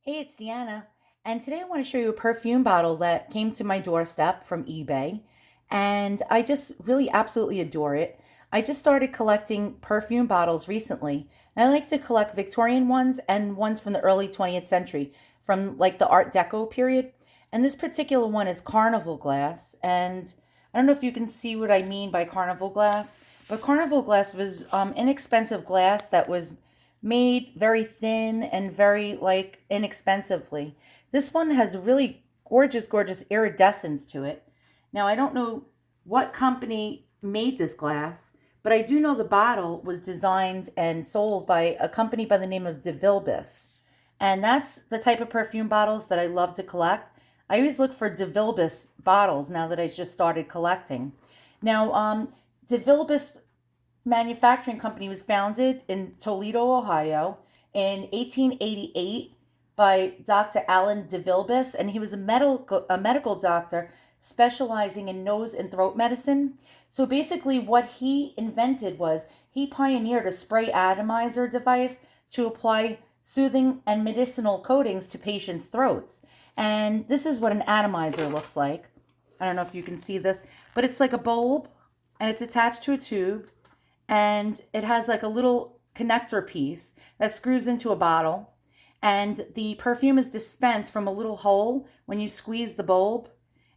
Hey, it's Deanna, and today I want to show you a perfume bottle that came to my doorstep from eBay, and I just really absolutely adore it. I just started collecting perfume bottles recently, and I like to collect Victorian ones and ones from the early 20th century, from like the Art Deco period. And this particular one is Carnival glass, and I don't know if you can see what I mean by Carnival glass, but Carnival glass was inexpensive glass that was made very thin and very like inexpensively. This one has really gorgeous, gorgeous iridescence to it. Now, I don't know what company made this glass, but I do know the bottle was designed and sold by a company by the name of DeVilbiss. And that's the type of perfume bottles that I love to collect. I always look for DeVilbiss bottles now that I just started collecting. Now, DeVilbiss manufacturing company was founded in Toledo, Ohio in 1888 by Dr. Alan DeVilbiss, and he was a medical doctor specializing in nose and throat medicine. So basically, what he invented was he pioneered a spray atomizer device to apply soothing and medicinal coatings to patients' throats. And this is what an atomizer looks like. I don't know if you can see this, but it's like a bulb and it's attached to a tube and it has like a little connector piece that screws into a bottle, and the perfume is dispensed from a little hole when you squeeze the bulb,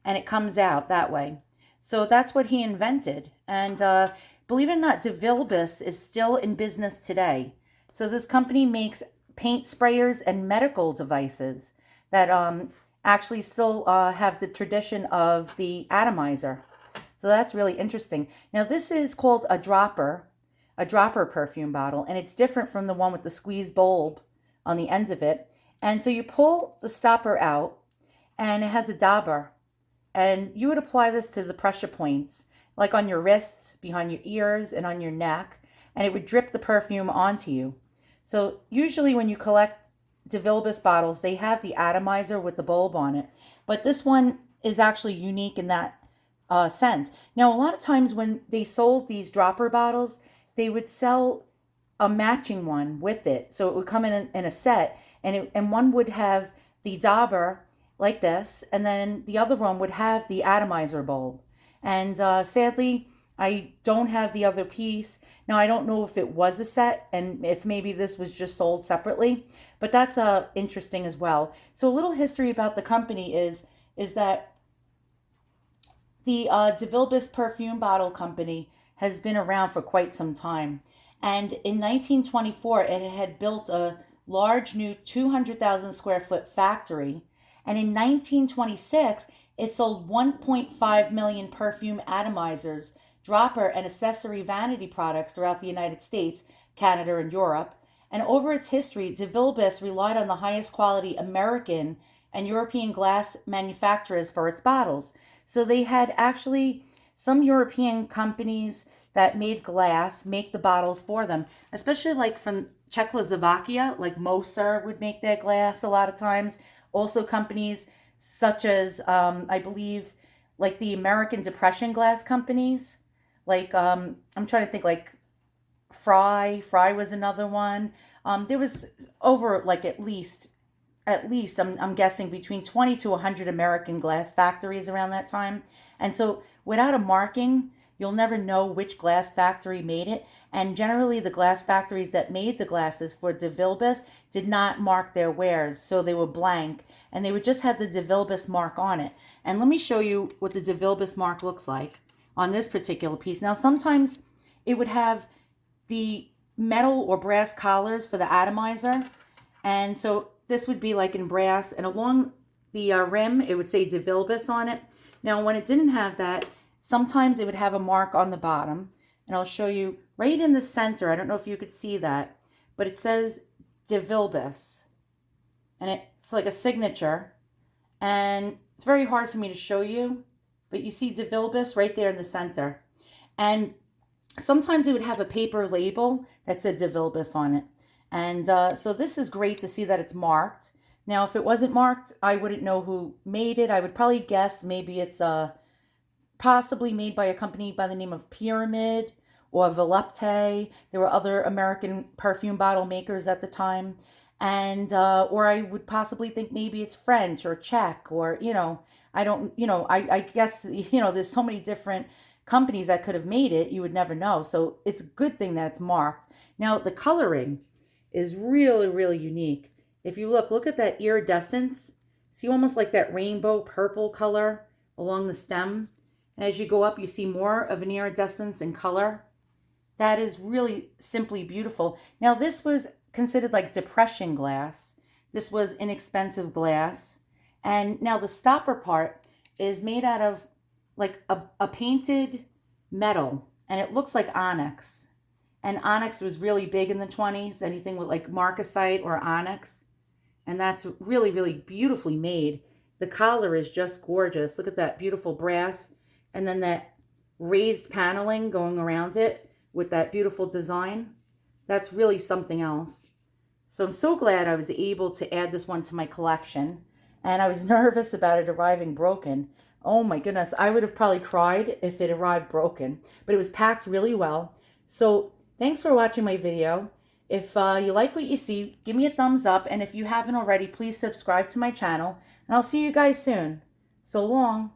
and it comes out that way. So that's what he invented, and believe it or not, DeVilbiss is still in business today. So this company makes paint sprayers and medical devices that actually still have the tradition of the atomizer. So that's really interesting. Now, this is called a dropper perfume bottle, and it's different from the one with the squeeze bulb on the ends of it. And so you pull the stopper out, and it has a dauber. And you would apply this to the pressure points, like on your wrists, behind your ears, and on your neck, and it would drip the perfume onto you. So usually when you collect DeVilbiss bottles, they have the atomizer with the bulb on it. But this one is actually unique in that sense. Now, a lot of times when they sold these dropper bottles, they would sell a matching one with it. So it would come in a set, and one would have the dauber like this, and then the other one would have the atomizer bulb. And sadly, I don't have the other piece. Now, I don't know if it was a set and if maybe this was just sold separately, but that's interesting as well. So a little history about the company is that the DeVilbiss Perfume Bottle Company has been around for quite some time. And in 1924, it had built a large new 200,000 square foot factory. And in 1926, it sold 1.5 million perfume atomizers, dropper, and accessory vanity products throughout the United States, Canada, and Europe. And over its history, DeVilbiss relied on the highest quality American and European glass manufacturers for its bottles. So they had actually some European companies that made glass make the bottles for them, especially like from Czechoslovakia, like Moser would make their glass a lot of times. Also, companies such as, I believe, like the American Depression glass companies. Like, I'm trying to think, like Fry was another one. There was over like at least I'm guessing between 20 to 100 American glass factories around that time. And so without a marking, you'll never know which glass factory made it. And generally, the glass factories that made the glasses for DeVilbiss did not mark their wares, so they were blank, and they would just have the DeVilbiss mark on it. And let me show you what the DeVilbiss mark looks like on this particular piece. Now, sometimes it would have the metal or brass collars for the atomizer, and so this would be like in brass, and along the rim, it would say DeVilbiss on it. Now, when it didn't have that, sometimes it would have a mark on the bottom, and I'll show you right in the center. I don't know if you could see that, but it says DeVilbiss, and it's like a signature, and it's very hard for me to show you, but you see DeVilbiss right there in the center. And sometimes it would have a paper label that said DeVilbiss on it. And so this is great to see that it's marked. Now, if it wasn't marked, I wouldn't know who made it. I would probably guess maybe it's possibly made by a company by the name of Pyramid or Volupte. There were other American perfume bottle makers at the time. And or I would possibly think maybe it's French or Czech, or I don't, I guess there's so many different companies that could have made it, you would never know. So it's a good thing that it's marked. Now the coloring is really, really unique. If you look at that iridescence. See, almost like that rainbow purple color along the stem. And as you go up, you see more of an iridescence in color. That is really simply beautiful. Now, this was considered like depression glass. This was inexpensive glass. And now the stopper part is made out of like a painted metal, and it looks like onyx. And onyx was really big in the 20s, anything with like marcasite or onyx. And that's really, really beautifully made. The collar is just gorgeous. Look at that beautiful brass, and then that raised paneling going around it with that beautiful design. That's really something else. So I'm so glad I was able to add this one to my collection. And I was nervous about it arriving broken. Oh my goodness, I would have probably cried if it arrived broken. But it was packed really well. So thanks for watching my video. If you like what you see, give me a thumbs up. And if you haven't already, please subscribe to my channel. And I'll see you guys soon. So long.